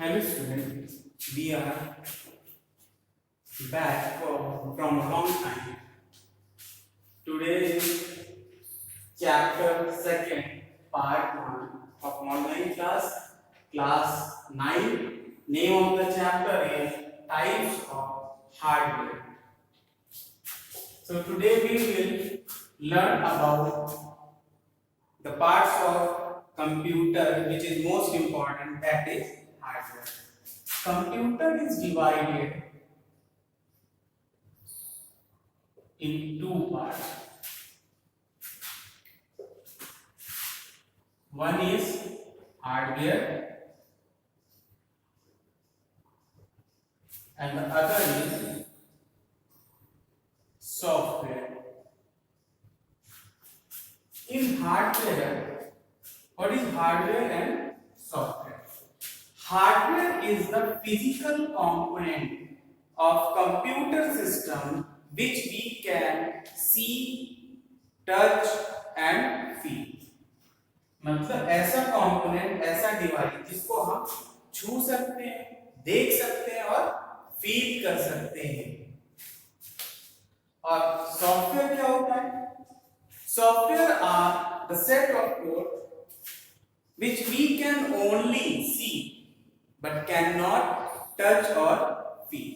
Hello students, we are back from a long time. Today is chapter 2nd, part 1 of online class, class 9. Name of the chapter is Types of Hardware. So today we will learn about the parts of computer which is most important, that is hardware. Computer is divided in two parts. One is hardware and the other is software. In hardware, what is hardware and software? Hardware is the physical component of computer system which we can see, touch and feel. मतलब ऐसा component, ऐसा device जिसको हम छू सकते हैं, देख सकते हैं और फील कर सकते हैं. और सॉफ्टवेयर क्या होता है? Software are the set of code which we can only see but cannot touch or feel.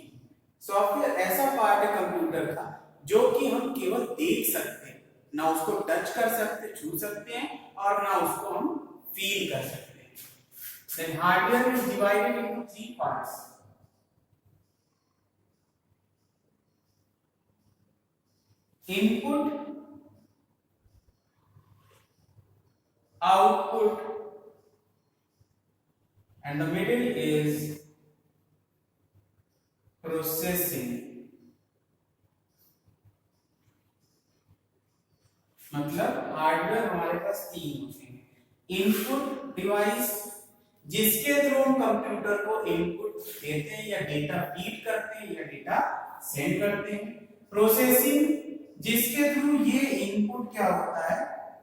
Software ऐसा पार्ट है कंप्यूटर का जो कि हम केवल देख सकते हैं, ना उसको टच कर सकते, छू सकते हैं और ना उसको हम फील कर सकते हैं. Then hardware is divided into three parts. Input, output, and the middle is processing. मतलब हार्डवेयर हमारे पास तीन होते हैं. इनपुट डिवाइस जिसके थ्रू हम कंप्यूटर को इनपुट देते हैं या डेटा फीड करते हैं या डेटा सेंड करते हैं. प्रोसेसिंग जिसके थ्रू ये इनपुट क्या होता है,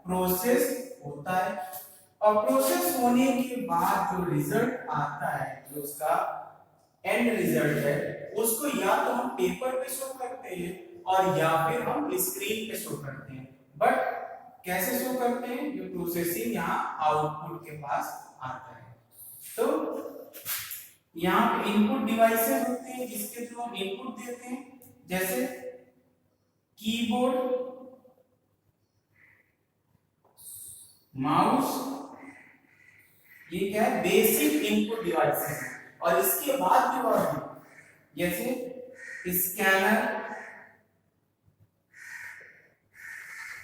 प्रोसेस होता है. और प्रोसेस होने के बाद जो रिजल्ट आता है, जो उसका एंड रिजल्ट है, उसको या तो हम पेपर पे शो करते हैं और या फिर हम स्क्रीन पे शो करते हैं. बट कैसे शो करते हैं? जो प्रोसेसिंग यहाँ आउटपुट के पास आता है. तो यहाँ पे इनपुट डिवाइसेस होते हैं जिसके थ्रू हम इनपुट देते हैं, जैसे कीबोर्ड, माउस. ये क्या है? बेसिक इनपुट डिवाइसेस है. और इसके बाद भी और हैं, जैसे scanner,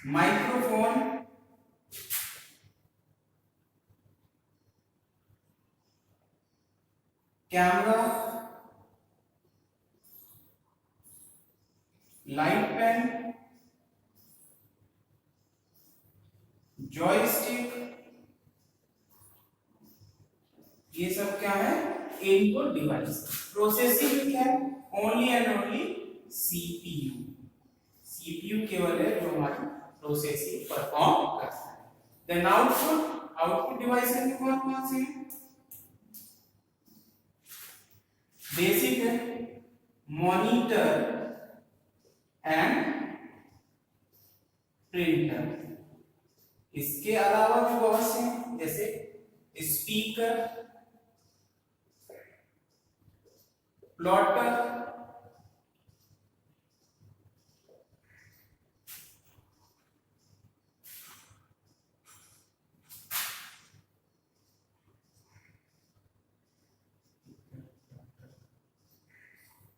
microphone, camera, light pen, joystick. ये सब क्या है? Input device. प्रोसेसिंग क्या है? Only and only CPU. CPU केवल है जो हमारी प्रोसेसिंग परफॉर्म करता है. देन आउटपुट, आउटपुट डिवाइसेस में कौन कौन से हैं? बेसिक है मॉनिटर एंड प्रिंटर. इसके अलावा भी बहुत से हैं, जैसे स्पीकर, प्लॉटर,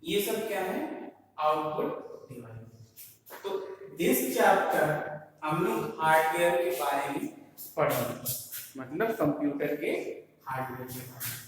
ये सब क्या है? Output device. तो दिस चैप्टर हम लोग हार्डवेयर के बारे में पढ़ेंगे, मतलब कंप्यूटर के हार्डवेयर के बारे में.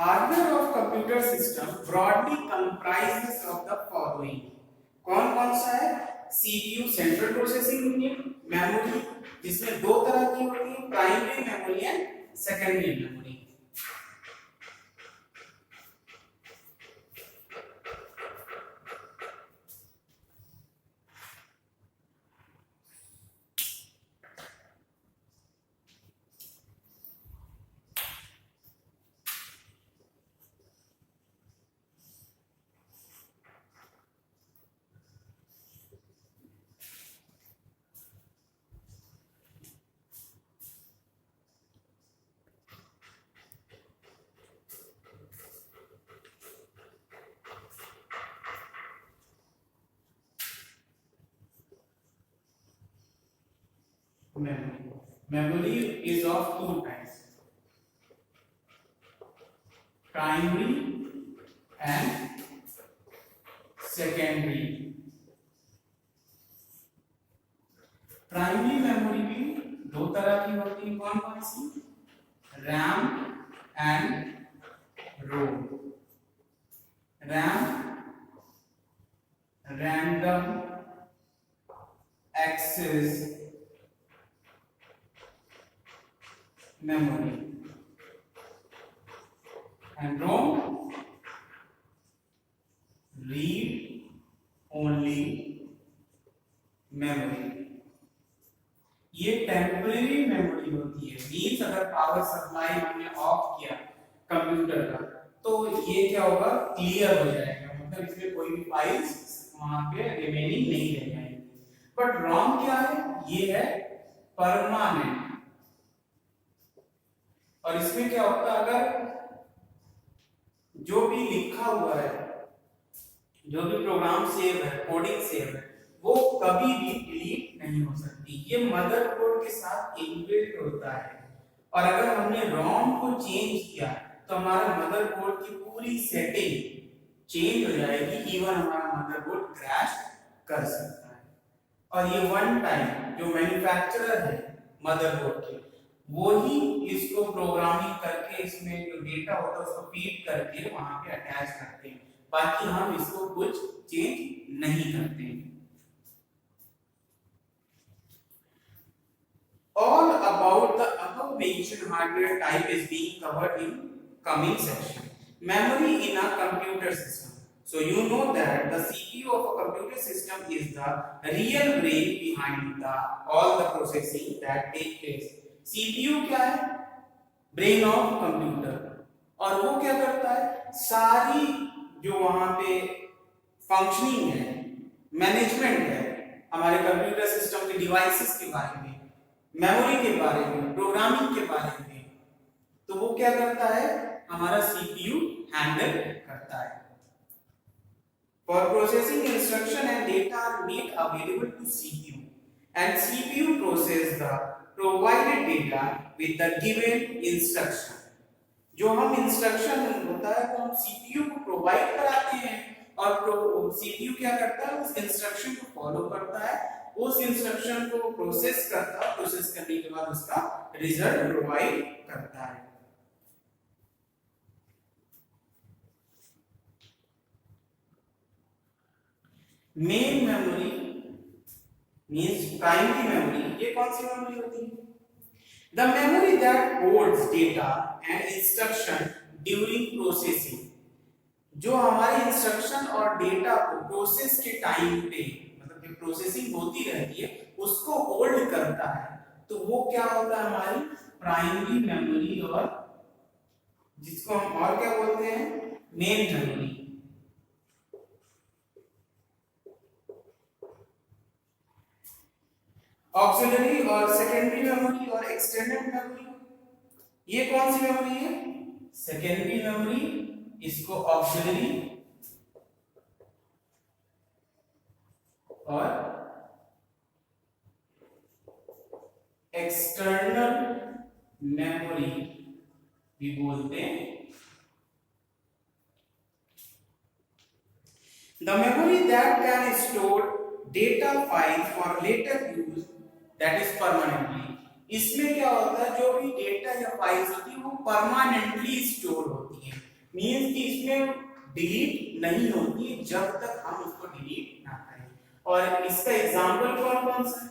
Hardware of computer system broadly comprises of the following. कौन कौन सा है? CPU central processing unit, memory जिसमें दो तरह की होती है, primary memory and secondary memory. Memory is of two types, primary and secondary। Primary memory भी दो तरह की होती है, कौन कौन सी? RAM and ROM. RAM random access memory and ROM read only memory। ये टेम्परेरी मेमोरी होती है, मींस अगर पावर सप्लाई हमने ऑफ किया कंप्यूटर का तो ये क्या होगा? क्लियर हो जाएगा, मतलब इसमें कोई भी फाइल्स वहां पे रिमेनिंग नहीं रह जाएंगी। बट ROM क्या है? ये है परमानेंट। और इसमें क्या होता है, अगर जो भी लिखा हुआ है, जो भी प्रोग्राम सेव है, कोडिंग सेव है, वो कभी भी डिलीट नहीं हो सकती। ये मदरबोर्ड के साथ इनबिल्ट होता है। और अगर हमने रोम को चेंज किया तो हमारा मदरबोर्ड की पूरी सेटिंग चेंज हो जाएगी, इवन हमारा मदरबोर्ड क्रैश कर सकता है। और ये वन टाइम जो मैन्युफैक्चरर है मदरबोर्ड के, वो ही इसको प्रोग्रामिंग करके इसमें जो डेटा होता है उसको फीड करके वहां पे अटैच करते हैं, बाकी हम इसको कुछ चेंज नहीं करते हैं। All about the above mentioned hardware type is being covered in coming section. Memory in a computer system. So you know that the CPU of a computer system is the real brain behind all the processing that take place. CPU क्या है? Brain of computer. और वो क्या करता है? सारी जो वहां पे फंक्शनिंग है, मैनेजमेंट है हमारे कंप्यूटर सिस्टम के डिवाइसेस के बारे में, मेमोरी के बारे में, प्रोग्रामिंग के बारे में, तो वो क्या करता है? हमारा सीपीयू हैंडल करता है। For processing instruction and data are made available to CPU and CPU process the provided data with the given instruction। जो हम इंस्ट्रक्शन होता है वो हम सीपीयू को प्रोवाइड कराते हैं और सीपीयू क्या करता है? उस इंस्ट्रक्शन को फॉलो करता है, उस इंस्ट्रक्शन को प्रोसेस करता है, प्रोसेस करने के बाद उसका रिजल्ट प्रोवाइड करता है। Main memory means primary memory. ये कौन सी मेमोरी होती है? The memory that holds data and instruction during processing। जो हमारी इंस्ट्रक्शन और डेटा को प्रोसेस के टाइम पे, मतलब जब प्रोसेसिंग होती रहती है, उसको होल्ड करता है, तो वो क्या होता है? हमारी प्राइमरी मेमोरी, और जिसको हम और क्या बोलते हैं? Main memory. ऑक्सिलरी और सेकेंडरी मेमोरी और एक्सटेंडेड मेमोरी, ये कौन सी मेमोरी है? सेकेंडरी मेमोरी, इसको ऑक्सिलरी और एक्सटर्नल मेमोरी भी बोलते हैं। The memory that can store data files for later use, that is permanently। इसमें क्या होता है? जो भी डेटा या फाइल्स होती है वो परमानेंटली स्टोर होती है, मीन्स कि इसमें डिलीट नहीं होती जब तक हम उसको डिलीट ना करें। और इसका एग्जांपल कौन कौन सा है?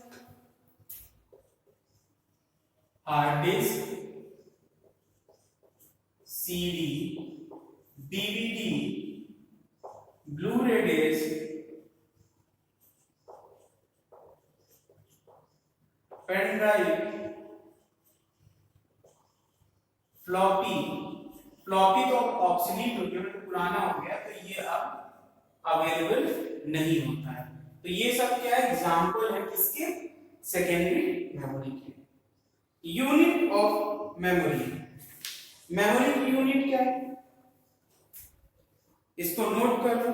Hard disk, CD, DVD, Blu ray disk, pen drive, floppy. Floppy तो ऑब्सोलीट हो गया, तो पुराना हो गया, तो ये अब अवेलेबल नहीं होता है। तो ये सब क्या है? एग्जांपल है किसके? सेकेंडरी मेमोरी के। यूनिट ऑफ मेमोरी, मेमोरी की यूनिट क्या है? इसको नोट कर लो।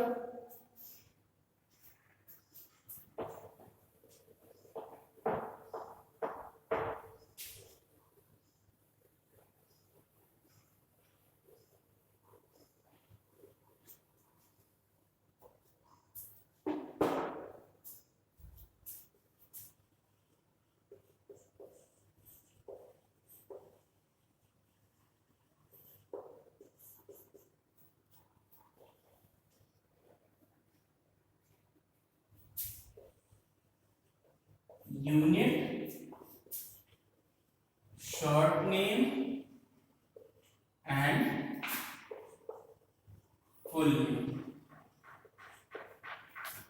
Unit, short name and full name.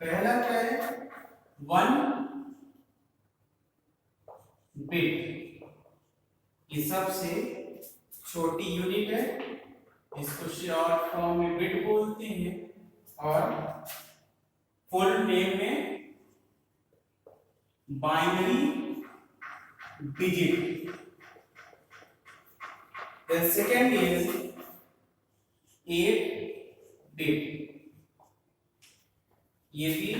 पहला क्या है? 1 बिट, ये सबसे छोटी यूनिट है, इसको शॉर्ट फॉर्म में बिट बोलते हैं, और फुल नेम में binary digit. The second is 8-bit, ये भी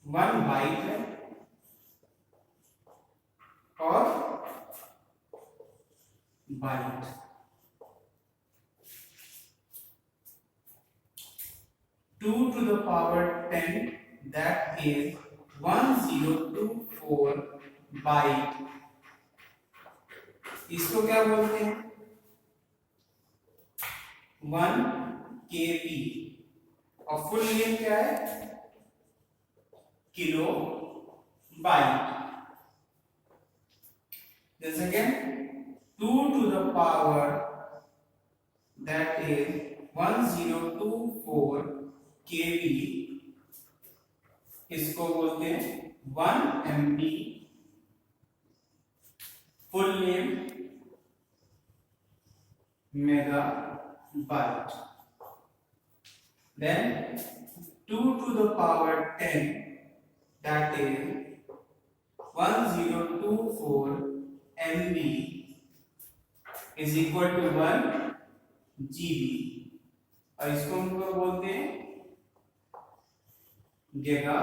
1 बाइट है और byte. Two to the power 10, that is 1024 byte. इसको क्या बोलते हैं? 1 KB, और फुल नेम क्या है? Kilo byte. The second 2 to the power, that is 1024 KB, इसको बोलते हैं 1 MB। Full name mega bite. Then 2 to the power 10, that is 1024 MB is equal to 1 GB, और इसको हम लोग बोलते हैं giga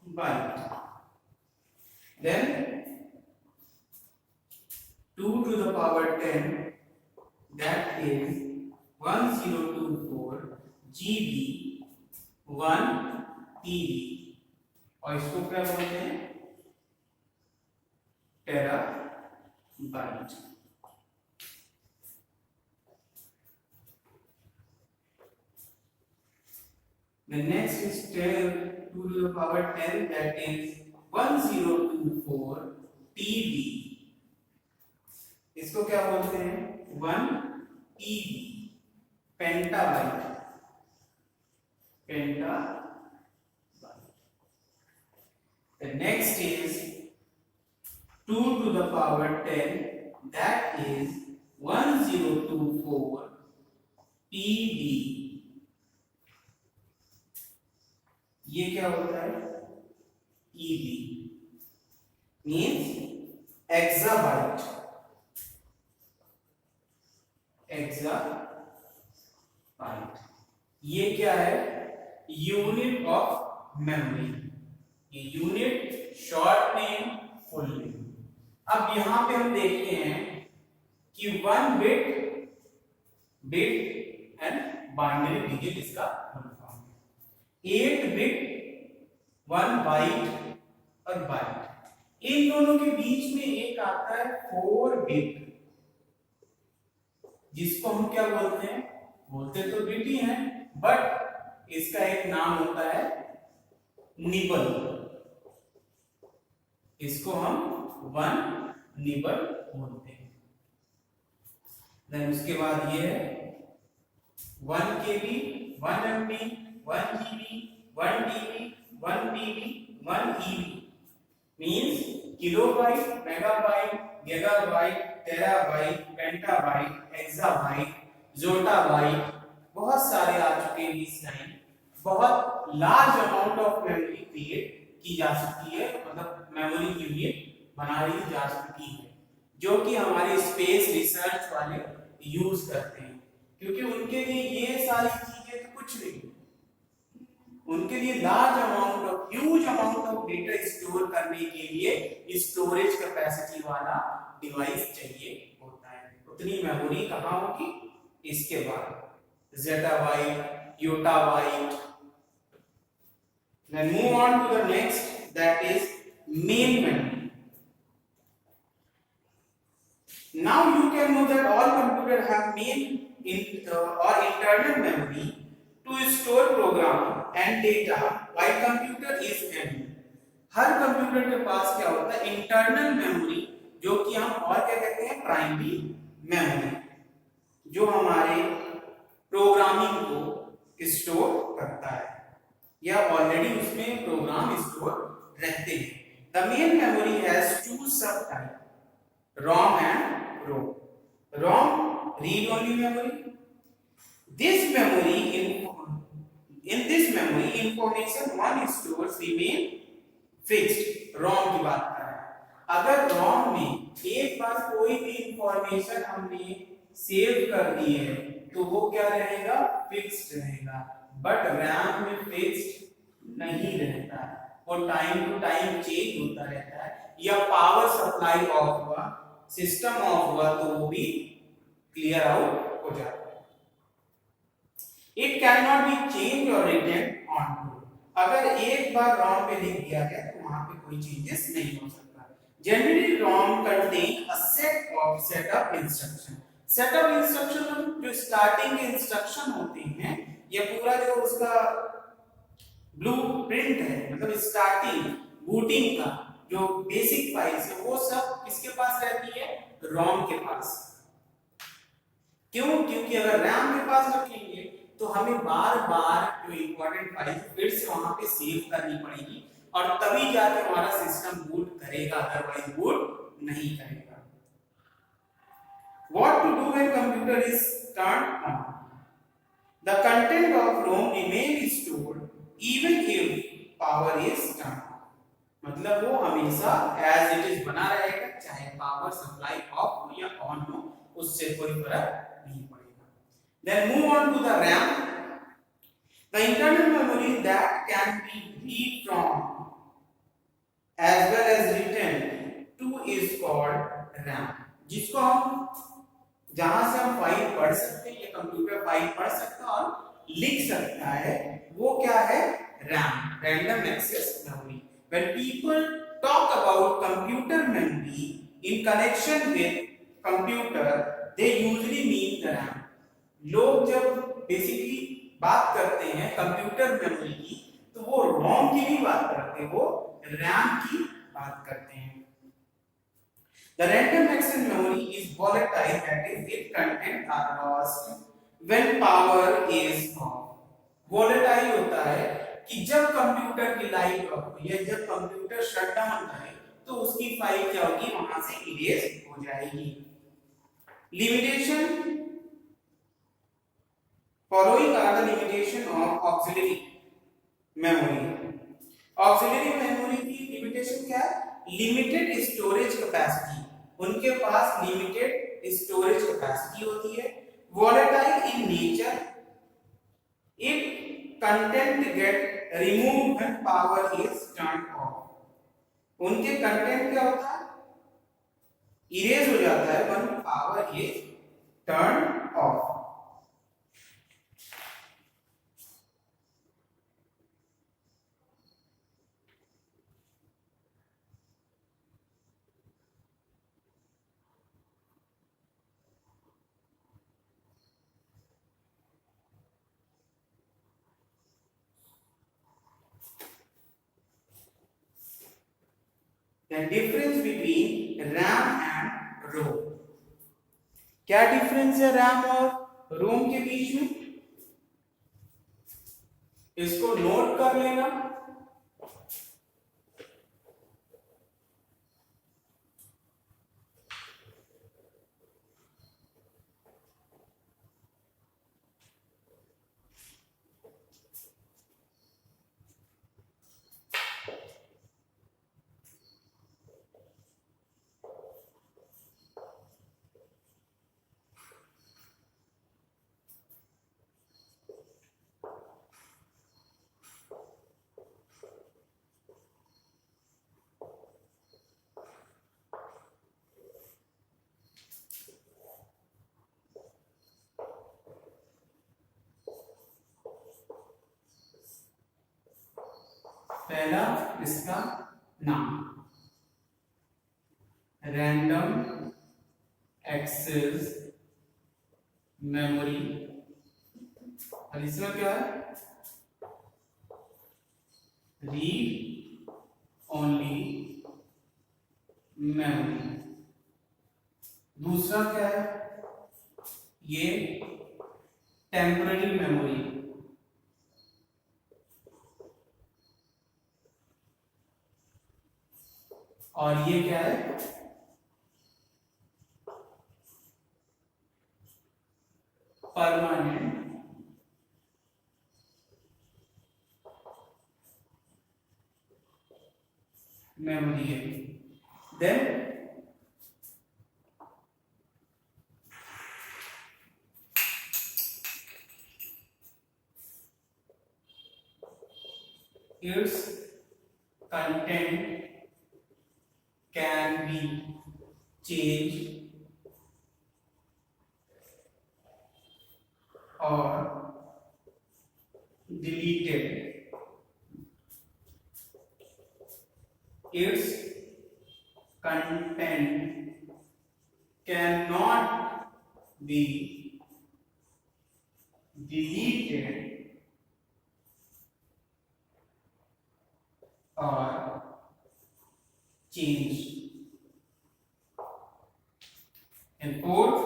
bite. Then 2 to the power 10, that is 1024 GB 1 TB, और इसको क्या बोलते हैं? टेरा bite. The next is 2 to the power 10, that is 1024 TB, इसको क्या बोलते हैं? 1 TB, पेंटाबाइट। The next is 2 to the power 10, that is 1024 TB, ये क्या होता है? EB, means exabyte। ये क्या है? Unit of memory. ये unit, short name, full name. अब यहां पे हम देखते हैं कि 1 बिट एंड बाइनरी डिजिट इसका फुल फॉर्म है। 8 बिट, 1 बाइट और बाइट। इन दोनों के बीच में एक आता है 4 बिट। जिसको हम क्या बोलते हैं, बोलते तो बीटी हैं, बट इसका एक नाम होता है निबल। इसको हम 1 निबल बोलते हैं। देन उसके बाद ये है 1 KB, 1 MB, 1 GB, 1 TB, 1 PB, 1 EB means kilobyte, megabyte, gigabyte, terabyte, petabyte, hexabyte, zotabyte, बहुत सारे आ चुके हैं इस लाइन। बहुत large amount of memory create की जा सकती है, मतलब मेमोरी के लिए बना ली जा सकती है, जो कि हमारे स्पेस रिसर्च वाले यूज करते हैं, क्योंकि उनके लिए ये सारी चीजें तो कुछ नहीं, उनके लिए large amount of huge amount of data store करने के लिए स्टोरेज कैपेसिटी वाला डिवाइस चाहिए होता है। उतनी मेमोरी कहाँ होगी, इसके बाद ज़ेटाबाइट, yottabyte. Then move on to the next, that is main memory. Now you can know that all computers have main or internal memory to store program and data while computer is empty. Her computer के पास क्या होता है, internal memory, जो कि हम और क्या कहते हैं, प्राइमरी मेमोरी, जो हमारे प्रोग्रामिंग को स्टोर करता है या ऑलरेडी उसमें प्रोग्राम स्टोर रहते हैं। द मेन मेमोरी हैज 2 सब type, ROM and ROM. ROM, read only memory. This memory in this memory information one stores remain fixed. ROM की बात कर रहे हैं। अगर ROM में एक बार कोई भी इंफॉर्मेशन हमने सेव कर दी है तो वो क्या रहेगा, फिक्स्ड रहेगा, बट RAM में फिक्स्ड नहीं रहता है, वो टाइम टू टाइम चेंज होता रहता है, या पावर सप्लाई ऑफ हुआ, सिस्टम ऑफ हुआ तो वो भी क्लियर आउट हो जाता है। It can not be change और रिटन ऑन टू, अगर एक बार ROM पे लिख दिया गया तो वहां पे कोई चेंजेस नहीं हो सकता। Generally ROM contain a set of setup instruction. Setup instruction जो स्टार्टिंग के इंस्ट्रक्शन होते हैं, ये पूरा जो उसका ब्लूप्रिंट है, मतलब स्टार्टिंग बूटिंग का जो बेसिक फाइल्स है, वो सब किसके पास रहती है, ROM के पास। क्यों, क्योंकि अगर RAM के पास रखेंगे तो हमें बार बार जो इंपॉर्टेंट फाइल फिर से वहां पे सेव करनी पड़ेगी, और तभी जाके हमारा सिस्टम बूट करेगा, अदरवाइज बूट नहीं करेगा। What to do when computer is turned on? The content of ROM remains stored even if power is turned on. मतलब वो हमेशा as it is बना रहेगा, चाहे पावर सप्लाई ऑफ हो या ऑन हो, उससे कोई फर्क नहीं पड़ेगा। Then move on to the RAM. The internal memory that can be read from as well as written to is called RAM. जिसको हम, जहां से हम फाइल पढ़ सकते हैं, या कंप्यूटर फाइल पढ़ सकता है और लिख सकता है, वो क्या है, RAM, random access memory. When people talk about computer memory in connection with computer, they usually mean the RAM. लोग जब बेसिकली बात करते हैं कंप्यूटर मेमोरी की, तो वो ROM की नहीं बात करते, वो RAM की बात करते हैं। The random access memory is volatile, that is, its contents are lost when power is off. Volatile होता है कि जब कंप्यूटर की लाइट ऑफ हो या जब कंप्यूटर शट डाउन करे तो उसकी फाइल क्या होगी, वहां से इरेज हो जाएगी। Limitation, following are the limitation of auxiliary memory. Auxiliary memory की लिमिटेशन क्या है, लिमिटेड स्टोरेज कैपेसिटी, उनके पास लिमिटेड स्टोरेज कैपेसिटी होती है। Volatile in nature, it content get remove when power is turn off, उनके कंटेंट क्या होता है, इरेज हो जाता है when power is turn off. The difference between RAM and ROM. क्या डिफरेंस है रैम और रोम के बीच में? इसको नोट कर लेना। पहला इसका नाम रैंडम एक्सेस मेमोरी, और इसमें क्या है? Read only memory. दूसरा क्या है? ये टेम्पररी मेमोरी, और ये क्या है? परमानेंट मेमोरी है। Then its content can be changed or deleted. Its content cannot be deleted or changed. And fourth,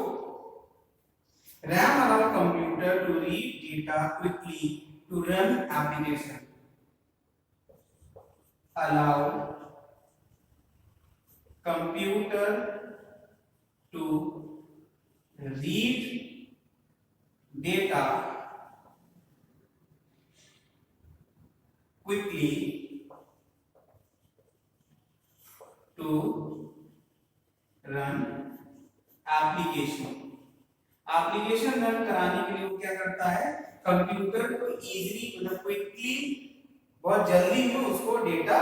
RAM allows computer to read data quickly to run application. Allow computer to read data quickly to run application. Application run कराने के लिए वो क्या करता है? Computer को easily मतलब quickly बहुत जल्दी में उसको डेटा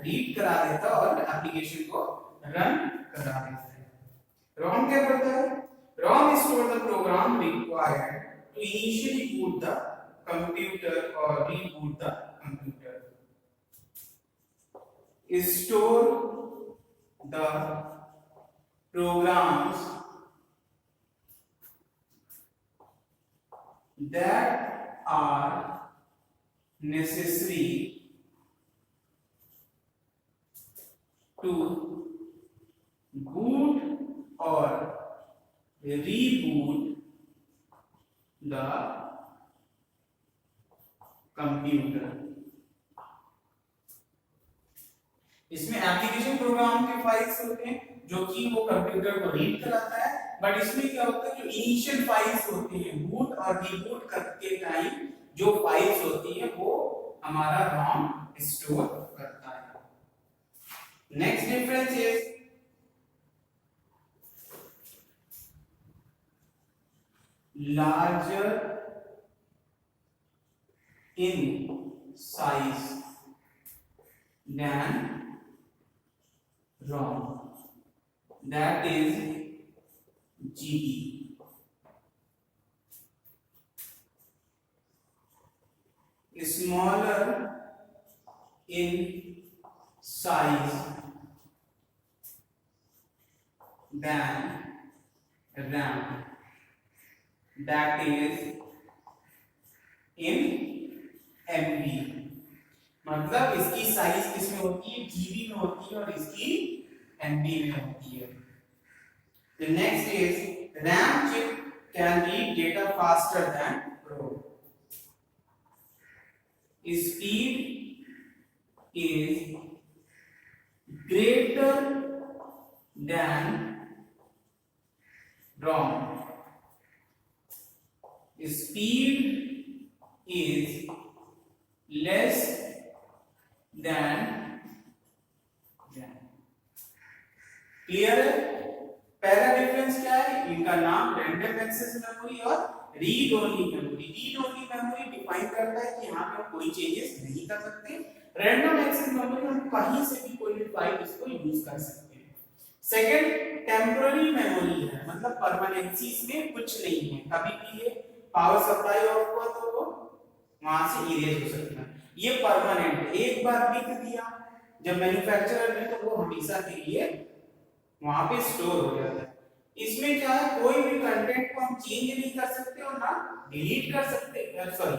रीड करा देता है और एप्लीकेशन को रन करा देता है। ROM क्या करता है? ROM store the program required to initially boot the computer और reboot the computer. Store the programs that are necessary to boot or reboot the computer। इसमें एप्लीकेशन प्रोग्राम के फाइल्स होते हैं जो कि वो कंप्यूटर को रीड कराता है, बट इसमें क्या होता है? जो इनिशियल फाइल्स होती हैं बूट और रीबूट करते टाइम जो फाइल्स होती है वो हमारा ROM स्टोर करता है। Next difference is larger in size than ROM, that is GB. Smaller in size than RAM, that is in MB. मतलब इसकी साइज किसमें होती है, जीबी में होती है और इसकी एमबी में होती है। The next is RAM chip can read data faster than ROM. Speed is greater than ROM. Speed is less than RAM. Clear है? पहला डिफरेंस क्या है, इनका नाम रैंडम एक्सेस मेमोरी और read only memory. Read only memory define करता है कि यहां पे कोई चेंजेस नहीं कर सकते। रैंडम एक्सेस मेमोरी हम कहीं से भी कोई भी फाइल इसको यूज कर सकते हैं। सेकंड टेम्पररी मेमोरी है, मतलब परमानेंसी इसमें कुछ नहीं है, कभी भी ये पावर सप्लाई ऑफ हुआ तो वो वहां से इरेज हो सकता है। ये परमानेंट, एक बार लिख दिया जब मैन्युफैक्चरर ने तो वो हमेशा के लिए वहां पे स्टोर हो जाता है। इसमें क्या है, कोई भी कंटेंट को हम चेंज नहीं कर सकते और ना डिलीट कर सकते। सॉरी,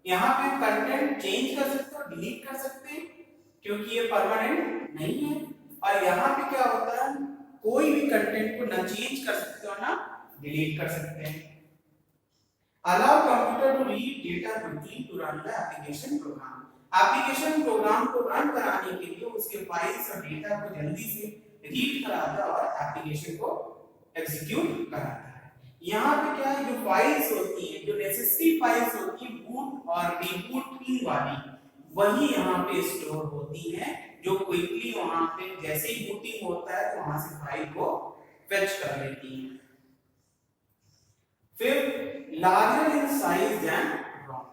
यहाँ पे हम कंटेंट चेंज कर सकते और डिलीट कर सकते हैं क्योंकि ये परमानेंट नहीं है। और यहाँ पे क्या होता है, कोई भी कंटेंट को ना चेंज कर सकते और ना डिलीट कर सकते हैं। Allow computer to read data quickly to run the application program. Application program को रन कराने के लिए उसके फाइल्स और डेटा को जल्दी से रीड कराता है और एप्लीकेशन को एग्जीक्यूट कराता है। यहाँ पे क्या है, जो फाइल्स होती हैं, जो नेसेसरी फाइल्स होती हैं बूट और रीबूटिंग वाली, वही यहाँ पे स्टोर होती हैं, जो क्विकली वहाँ पे जैसे ही बूटिंग होता है तो वहाँ से फाइल को फेच कर लेती हैं। फिर larger in size than ROM.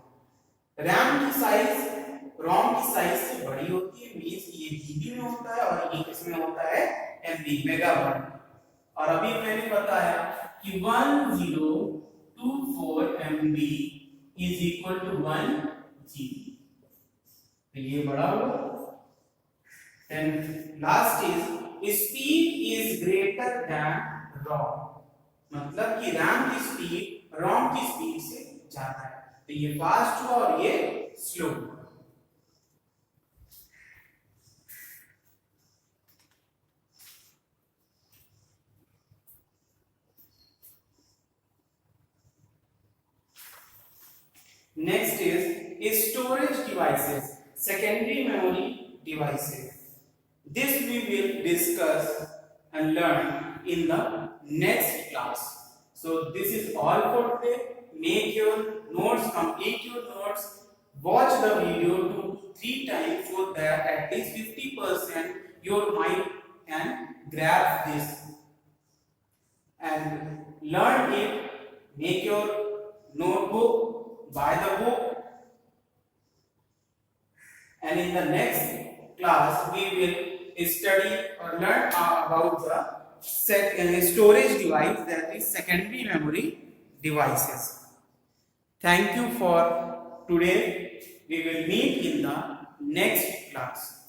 RAM की साइज रोम की साइज से बड़ी होती है, मींस ये जीबी में होता है और ये किसमें होता है, एमबी, मेगाबाइट। और अभी मैंने बताया कि 1024 MB is equal to 1 GB, तो ये बड़ा होगा। Then last is speed is greater than ROM, मतलब कि रैम की स्पीड रोम की स्पीड से ज्यादा है, तो ये फास्ट हुआ और ये स्लो हुआ। Next is storage devices, secondary memory devices. This we will discuss and learn in the next class. So this is all for today. Make your notes, complete your notes, watch the video 2 to 3 times so that at least 50% your mind can grasp this and learn it. Make your notebook, buy the book, and in the next class we will study or learn about the storage device, that is secondary memory devices. Thank you for today. We will meet in the next class.